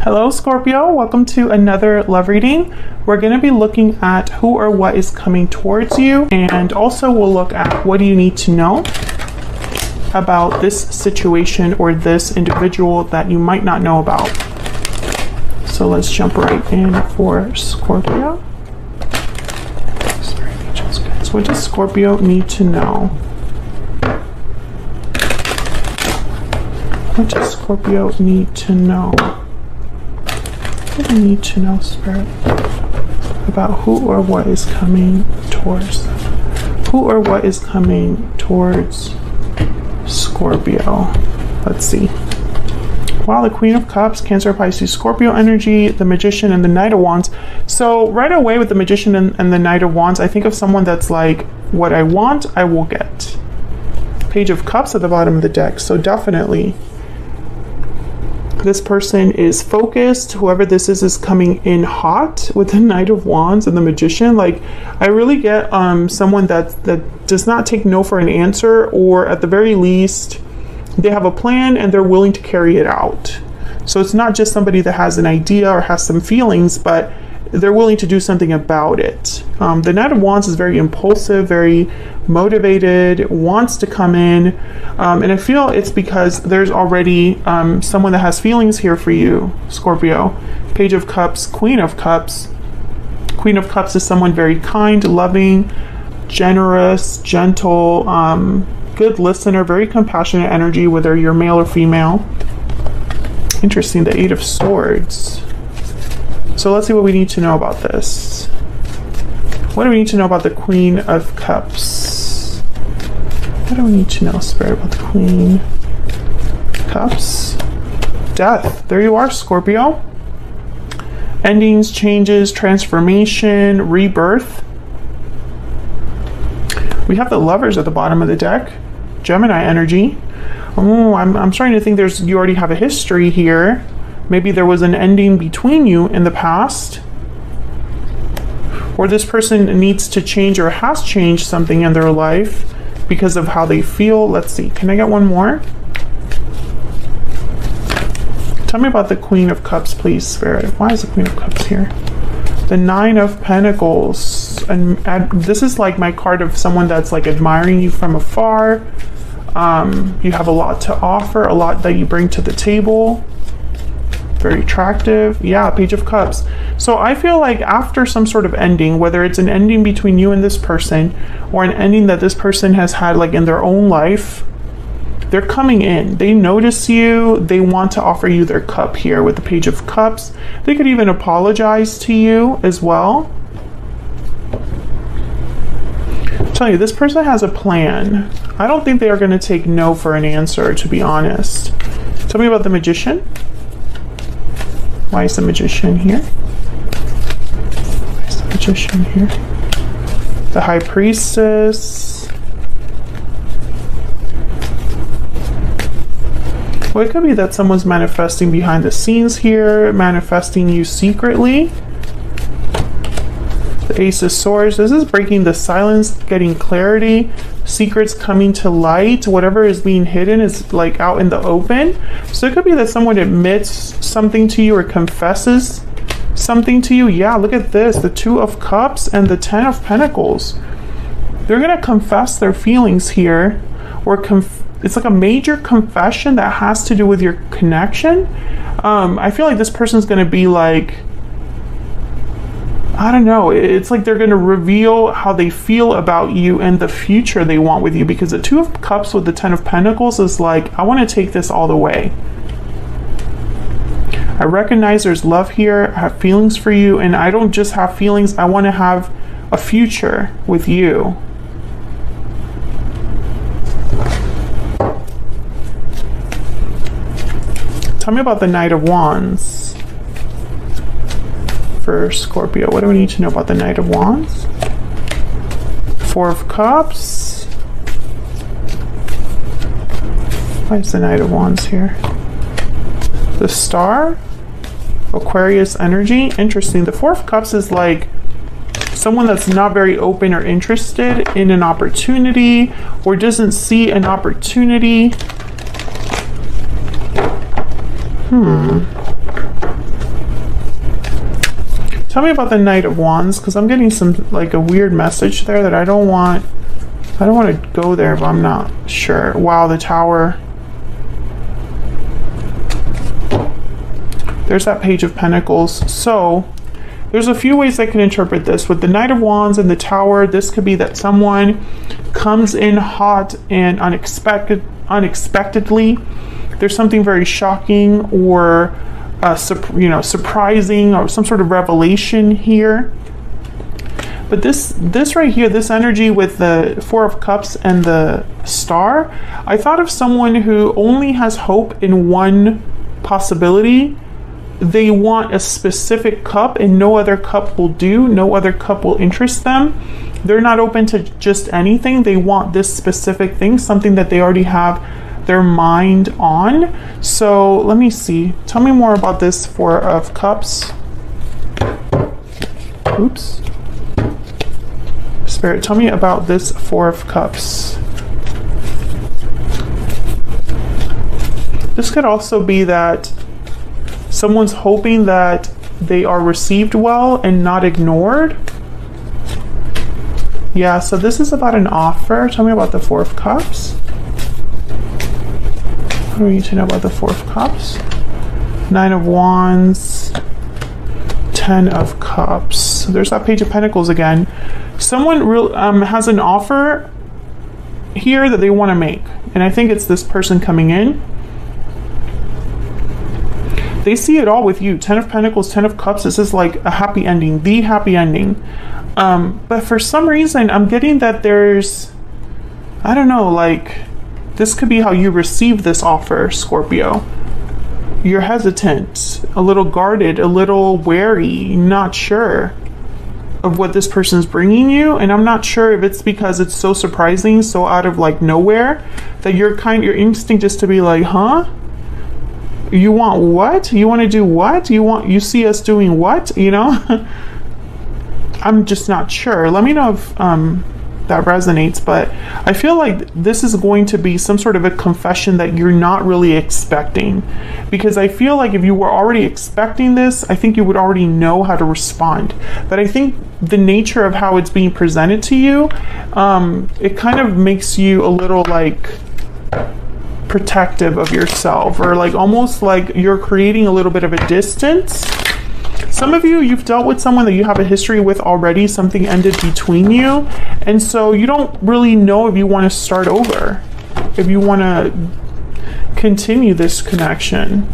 Hello Scorpio, welcome to another love reading. We're going to be looking at who or what is coming towards you, and also we'll look at what do you need to know about this situation or this individual that you might not know about. So let's jump right in for Scorpio. So what does Scorpio need to know? What does Scorpio need to know? What do you need to know, Spirit, about who or what is coming towards them? Who or what is coming towards Scorpio? Let's see. Wow, the Queen of Cups, Cancer, Pisces, Scorpio energy, the Magician, and the Knight of Wands. So right away with the Magician and the Knight of Wands, I think of someone that's like, what I want, I will get. Page of Cups at the bottom of the deck. So definitely this person is focused. Whoever this is coming in hot with the Knight of Wands and the Magician. Like, I really get someone that does not take no for an answer, or at the very least they have a plan and they're willing to carry it out. So it's not just somebody that has an idea or has some feelings, but they're willing to do something about it. The Knight of Wands is very impulsive, very motivated, wants to come in, and I feel it's because there's already someone that has feelings here for you, Scorpio. Page of Cups, Queen of Cups. Queen of Cups is someone very kind, loving, generous, gentle, good listener, very compassionate energy, whether you're male or female. Interesting, the Eight of Swords. So let's see what we need to know about this. What do we need to know about the Queen of Cups? What do we need to know, Spirit, about the Queen of Cups? Death. There you are, Scorpio. Endings, changes, transformation, rebirth. We have the Lovers at the bottom of the deck. Gemini energy. Oh, I'm starting to think you already have a history here. Maybe there was an ending between you in the past, or this person needs to change or has changed something in their life because of how they feel. Let's see. Can I get one more? Tell me about the Queen of Cups, please, Spirit. Why is the Queen of Cups here? The Nine of Pentacles. And this is like my card of someone that's like admiring you from afar. You have a lot to offer, a lot that you bring to the table. Very attractive. Yeah, Page of Cups. So I feel like after some sort of ending, whether it's an ending between you and this person, or an ending that this person has had like in their own life, they're coming in. They notice you. They want to offer you their cup here with the Page of Cups. They could even apologize to you as well. I'm telling you, this person has a plan. I don't think they are going to take no for an answer, to be honest. Tell me about the Magician. Why is the Magician here? Why is the Magician here? The High Priestess. Well, it could be that someone's manifesting behind the scenes here, manifesting you secretly. The Ace of Swords. This is breaking the silence, getting clarity, secrets coming to light. Whatever is being hidden is like out in the open. So it could be that someone admits something to you or confesses something to you. Yeah, look at this. The Two of Cups and the Ten of Pentacles. They're going to confess their feelings here, or it's like a major confession that has to do with your connection. I feel like this person's going to be like, I don't know, it's like they're going to reveal how they feel about you and the future they want with you, because the Two of Cups with the Ten of Pentacles is like, I want to take this all the way. I recognize there's love here. I have feelings for you, and I don't just have feelings, I want to have a future with you. Tell me about the Knight of Wands. For Scorpio, what do we need to know about the Knight of Wands? Four of Cups. Why is the Knight of Wands here? The Star. Aquarius energy. Interesting. The Four of Cups is like someone that's not very open or interested in an opportunity, or doesn't see an opportunity. Tell me about the Knight of Wands, because I'm getting some, like, a weird message there that I don't want to go there, but I'm not sure. Wow, the Tower. There's that Page of Pentacles. So there's a few ways I can interpret this. With the Knight of Wands and the Tower, this could be that someone comes in hot and unexpectedly. There's something very shocking or surprising, or some sort of revelation here. But this right here, this energy with the Four of Cups and the Star, I thought of someone who only has hope in one possibility. They want a specific cup and no other cup will do, no other cup will interest them. They're not open to just anything. They want this specific thing, something that they already have their mind on. So let me see. Tell me more about this Four of Cups. Oops. Spirit, tell me about this Four of Cups. This could also be that someone's hoping that they are received well and not ignored. Yeah, so this is about an offer. Tell me about the Four of Cups. What do we need to know about the Four of Cups? Nine of Wands, Ten of Cups. There's that Page of Pentacles again. Someone has an offer here that they want to make, and I think it's this person coming in. They see it all with you. Ten of Pentacles, Ten of Cups. This is like a happy ending, the happy ending. But for some reason, I'm getting that there's, I don't know, like, this could be how you receive this offer, Scorpio. You're hesitant, a little guarded, a little wary, not sure of what this person's bringing you. And I'm not sure if it's because it's so surprising, so out of like nowhere, that your instinct is to be like, huh? You want what? You want to do what? You see us doing what? You know? I'm just not sure. Let me know if that resonates, but I feel like this is going to be some sort of a confession that you're not really expecting, because I feel like if you were already expecting this, I think you would already know how to respond. But I think the nature of how it's being presented to you, it kind of makes you a little like protective of yourself, or like almost like you're creating a little bit of a distance. Some of you, you've dealt with someone that you have a history with already. Something ended between you. And so you don't really know if you want to start over, if you want to continue this connection.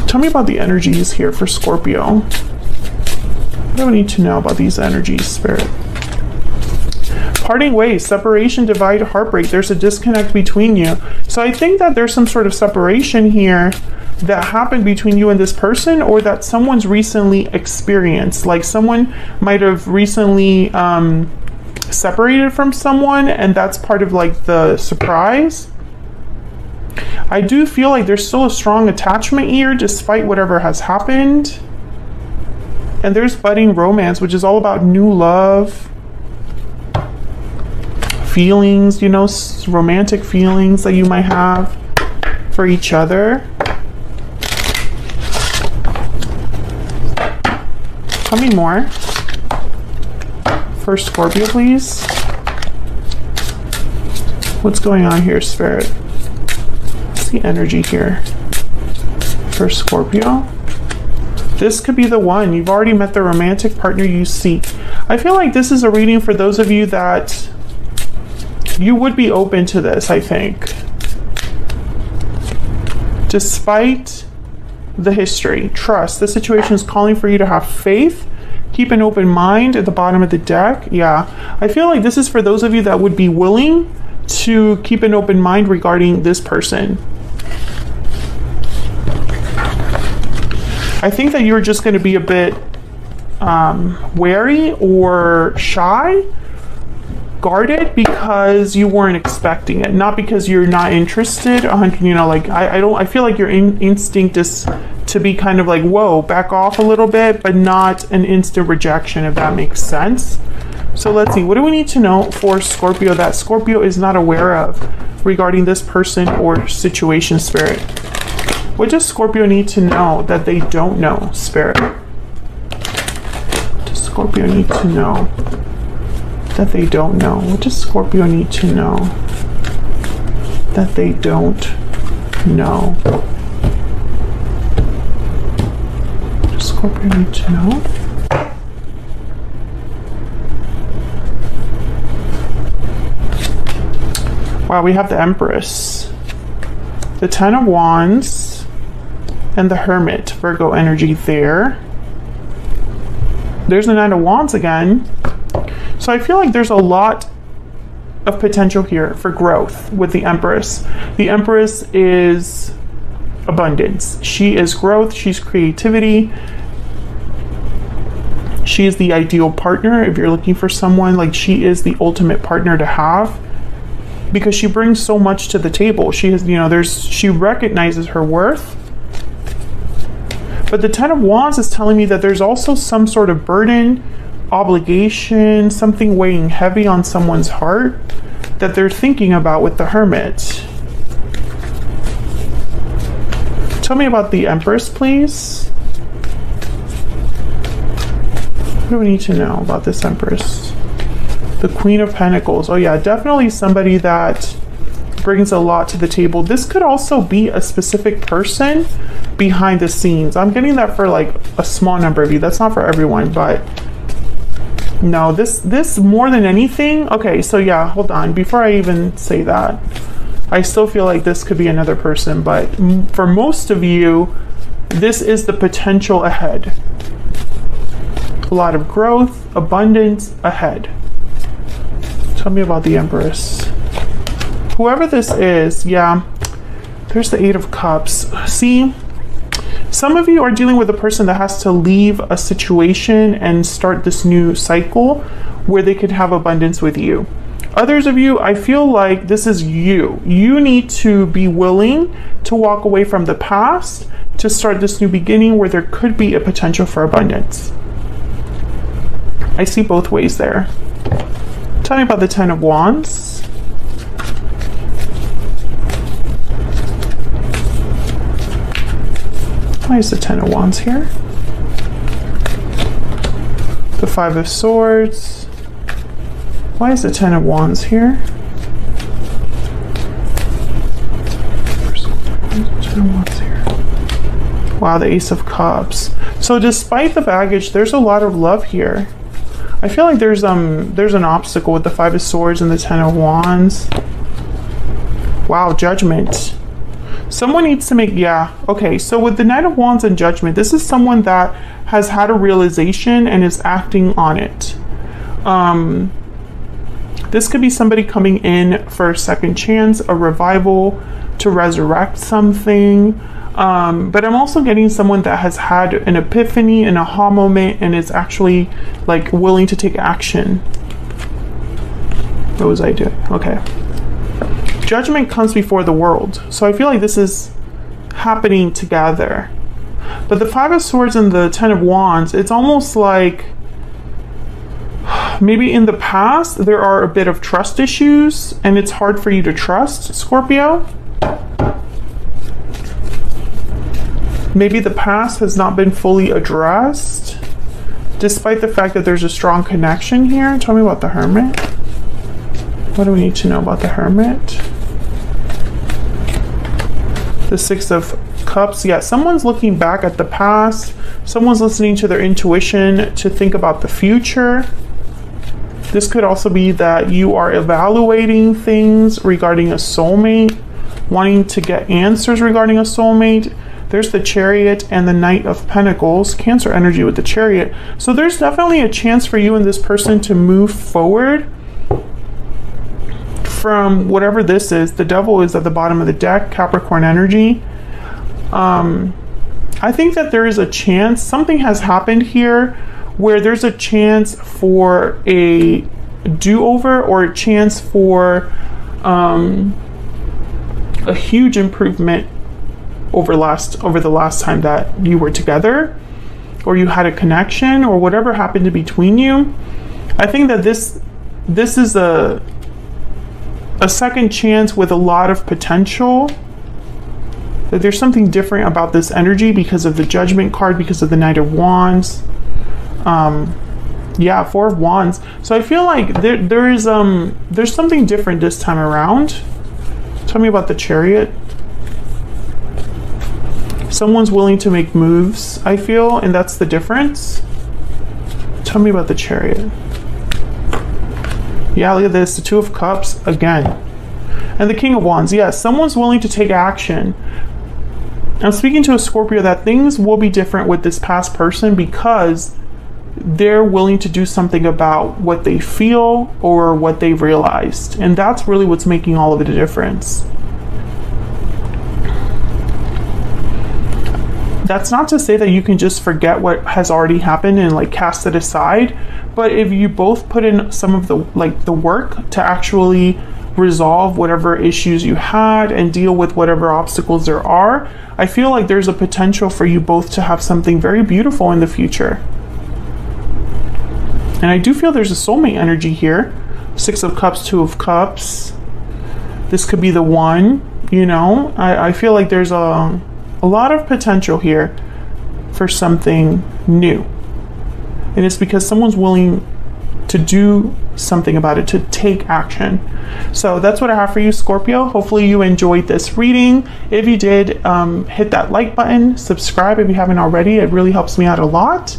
Tell me about the energies here for Scorpio. What do I need to know about these energies, Spirit? Parting ways, separation, divide, heartbreak. There's a disconnect between you. So I think that there's some sort of separation here that happened between you and this person, or that someone's recently experienced. Like someone might have recently separated from someone, and that's part of like the surprise. I do feel like there's still a strong attachment here despite whatever has happened. And there's budding romance, which is all about new love, feelings, you know, romantic feelings that you might have for each other. Tell me more for Scorpio, please. What's going on here, Spirit? What's the energy here for Scorpio? This could be the one. You've already met the romantic partner you seek. I feel like this is a reading for those of you that you would be open to this, I think. Despite the history, trust. The situation is calling for you to have faith. Keep an open mind at the bottom of the deck. Yeah, I feel like this is for those of you that would be willing to keep an open mind regarding this person. I think that you're just going to be a bit wary or shy, guarded, because you weren't expecting it, not because you're not interested. You know, like I feel like your instinct is to be kind of like, whoa, back off a little bit, but not an instant rejection, if that makes sense. So let's see, what do we need to know for Scorpio that Scorpio is not aware of regarding this person or situation, Spirit? What does Scorpio need to know that they don't know, Spirit? What does Scorpio need to know that they don't know? What does Scorpio need to know that they don't know? What does Scorpio need to know? Wow, we have the Empress, the Ten of Wands, and the Hermit, Virgo energy there. There's the Nine of Wands again. So I feel like there's a lot of potential here for growth with the Empress. The Empress is abundance. She is growth. She's creativity. She is the ideal partner. If you're looking for someone, like, she is the ultimate partner to have, because she brings so much to the table. She has, you know, she recognizes her worth. But the Ten of Wands is telling me that there's also some sort of burden, obligation, something weighing heavy on someone's heart that they're thinking about with the Hermit. Tell me about the Empress, please. What do we need to know about this Empress? The Queen of Pentacles. Oh yeah, definitely somebody that brings a lot to the table. This could also be a specific person behind the scenes. I'm getting that for like a small number of you. That's not for everyone, but no, this more than anything. Okay, so yeah, hold on. Before I even say that, I still feel like this could be another person, but for most of you, this is the potential ahead. A lot of growth, abundance ahead. Tell me about the Empress. Whoever this is, yeah, there's the Eight of Cups. See, some of you are dealing with a person that has to leave a situation and start this new cycle where they could have abundance with you. Others of you, I feel like this is you. You need to be willing to walk away from the past to start this new beginning where there could be a potential for abundance. I see both ways there. Tell me about the Ten of Wands. Why is the Ten of Wands here? The Five of Swords. Why is the Ten of Wands here? Why is the Ten of Wands here? Wow, the Ace of Cups. So despite the baggage, there's a lot of love here. I feel like there's an obstacle with the Five of Swords and the Ten of Wands. Wow, Judgment. Someone needs to make, yeah, okay, so with the Knight of Wands and Judgment, this is someone that has had a realization and is acting on it. This could be somebody coming in for a second chance, a revival, to resurrect something. But I'm also getting someone that has had an epiphany, an aha moment, and is actually like willing to take action. What was I doing? Okay. Judgment comes before the world. So I feel like this is happening together. But the Five of Swords and the Ten of Wands, it's almost like maybe in the past there are a bit of trust issues and it's hard for you to trust, Scorpio. Maybe the past has not been fully addressed, despite the fact that there's a strong connection here. Tell me about the Hermit. What do we need to know about the Hermit? The Six of Cups. Yeah, someone's looking back at the past. Someone's listening to their intuition to think about the future. This could also be that you are evaluating things regarding a soulmate, wanting to get answers regarding a soulmate. There's the Chariot and the Knight of Pentacles, Cancer energy with the Chariot. So there's definitely a chance for you and this person to move forward from whatever this is. The Devil is at the bottom of the deck, Capricorn energy. I think that there is a chance, something has happened here where there's a chance for a do-over or a chance for a huge improvement over the last time that you were together or you had a connection or whatever happened in between you. I think that this is a second chance with a lot of potential that there's something different about this energy because of the Judgment card, because of the Knight of Wands. Yeah, Four of Wands. So I feel like there's something different this time around. Tell me about the Chariot. Someone's willing to make moves, I feel, and that's the difference. Tell me about the Chariot. Yeah, look at this, the Two of Cups again. And the King of Wands. Yes, someone's willing to take action. I'm speaking to a Scorpio that things will be different with this past person because they're willing to do something about what they feel or what they've realized. And that's really what's making all of the difference. That's not to say that you can just forget what has already happened and like cast it aside. But if you both put in some of the work to actually resolve whatever issues you had and deal with whatever obstacles there are, I feel like there's a potential for you both to have something very beautiful in the future. And I do feel there's a soulmate energy here. Six of Cups, Two of Cups. This could be the one, you know. I feel like there's a lot of potential here for something new. And it's because someone's willing to do something about it, to take action. So that's what I have for you, Scorpio. Hopefully you enjoyed this reading. If you did, hit that like button, subscribe if you haven't already. It really helps me out a lot.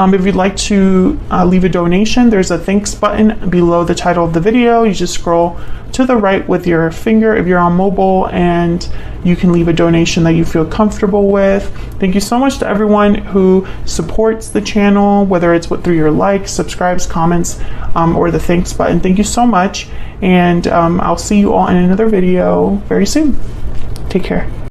If you'd like to leave a donation, there's a thanks button below the title of the video. You just scroll to the right with your finger if you're on mobile, and you can leave a donation that you feel comfortable with. Thank you so much to everyone who supports the channel, whether it's through your likes, subscribes, comments, or the thanks button. Thank you so much, and I'll see you all in another video very soon. Take care.